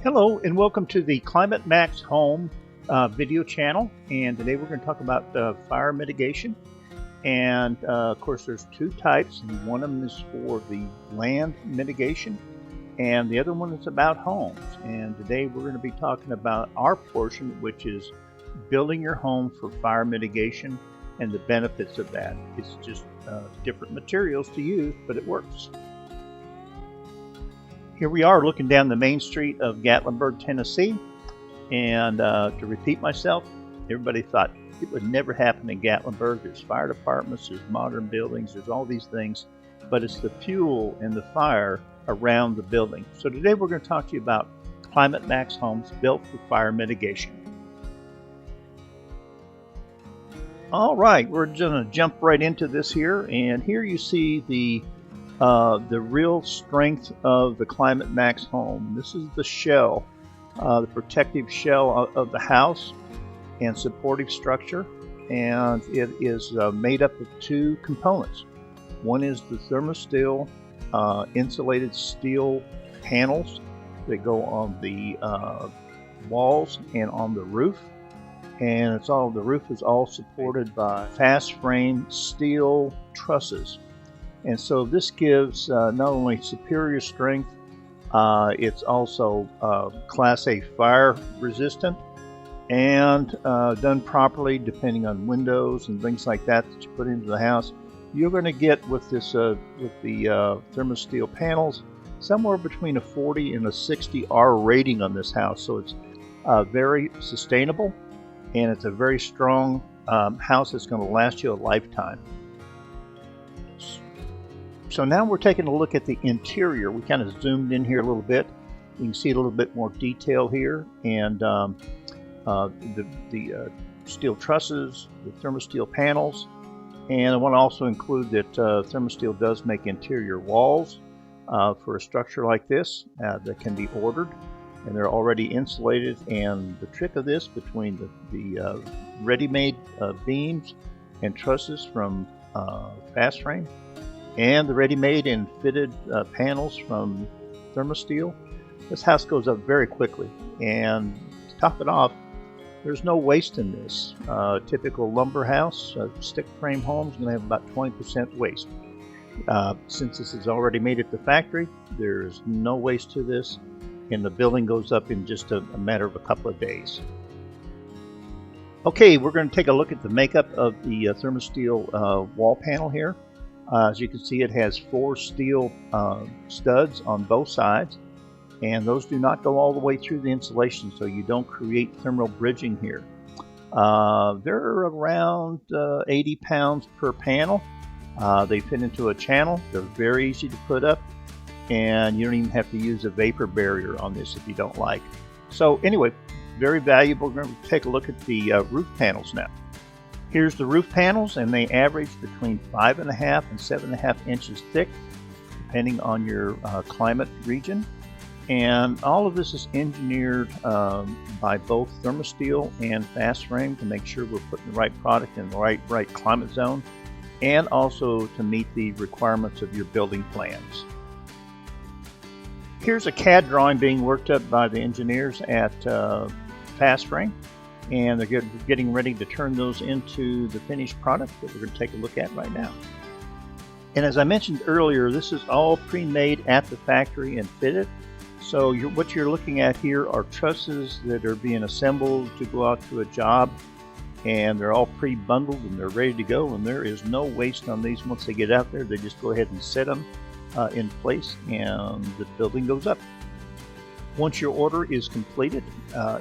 Hello and welcome to the Climate Max Home video channel, and today we're going to talk about fire mitigation. And of course there's two types, and one of them is for the land mitigation and the other one is about homes. And today we're going to be talking about our portion, which is building your home for fire mitigation and the benefits of that. It's just different materials to use, but it works. Here we are looking down the main street of Gatlinburg, Tennessee, and to repeat myself, everybody thought it would never happen in Gatlinburg. There's fire departments, there's modern buildings, there's all these things, but it's the fuel and the fire around the building. So today we're going to talk to you about Climate Max homes built for fire mitigation. All right, we're going to jump right into this here, and here you see the real strength of the Climate Max home. This is the shell, the protective shell of the house and supportive structure, and it is made up of two components. One is the ThermoSteel insulated steel panels that go on the walls and on the roof, and the roof is all supported by fast frame steel trusses. And so this gives not only superior strength, it's also Class A fire resistant, and done properly, depending on windows and things like that you put into the house, you're going to get with this with the ThermoSteel panels somewhere between a 40 and a 60 R rating on this house. So it's very sustainable, and it's a very strong house that's going to last you a lifetime. So now we're taking a look at the interior. We kind of zoomed in here a little bit. You can see a little bit more detail here, and the steel trusses, the ThermoSteel panels, and I want to also include that ThermoSteel does make interior walls for a structure like this that can be ordered, and they're already insulated. And the trick of this, between the ready-made beams and trusses from Fast Frame and the ready-made and fitted panels from ThermoSteel, this house goes up very quickly. And to top it off, there's no waste in this. Typical lumber house, stick frame home, is going to have about 20% waste. Since this is already made at the factory, there's no waste to this, and the building goes up in just a matter of a couple of days. Okay, we're going to take a look at the makeup of the ThermoSteel wall panel here. As you can see, it has 4 steel studs on both sides, and those do not go all the way through the insulation, so you don't create thermal bridging here. They're around 80 pounds per panel. They fit into a channel. They're very easy to put up, and you don't even have to use a vapor barrier on this if you don't like. So anyway, very valuable. We're going to take a look at the roof panels now. Here's the roof panels, and they average between 5.5 and 7.5 inches thick, depending on your climate region. And all of this is engineered by both ThermoSteel and Fast Frame to make sure we're putting the right product in the right climate zone, and also to meet the requirements of your building plans. Here's a CAD drawing being worked up by the engineers at Fast Frame, and they're getting ready to turn those into the finished product that we're going to take a look at right now. And as I mentioned earlier, this is all pre-made at the factory and fitted. So what you're looking at here are trusses that are being assembled to go out to a job, and they're all pre-bundled and they're ready to go, and there is no waste on these. Once they get out there, they just go ahead and set them in place, and the building goes up. Once your order is completed,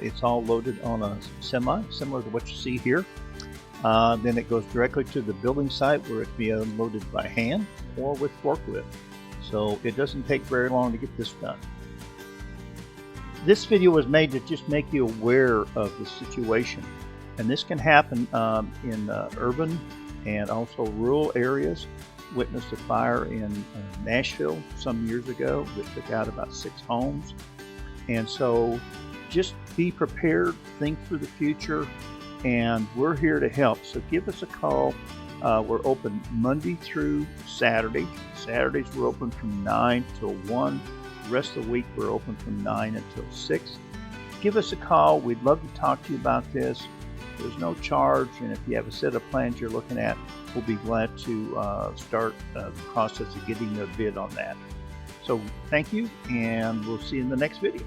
it's all loaded on a semi, similar to what you see here. Then it goes directly to the building site, where it can be unloaded by hand or with forklift. So it doesn't take very long to get this done. This video was made to just make you aware of the situation, and this can happen in urban and also rural areas. Witnessed a fire in Nashville some years ago that took out about 6 homes. And so just be prepared, think for the future, and we're here to help. So give us a call. We're open Monday through Saturday. Saturdays we're open from 9 till 1, The rest of the week we're open from 9 until 6. Give us a call. We'd love to talk to you about this. There's no charge, and if you have a set of plans you're looking at, we'll be glad to start the process of getting a bid on that. So thank you, and we'll see you in the next video.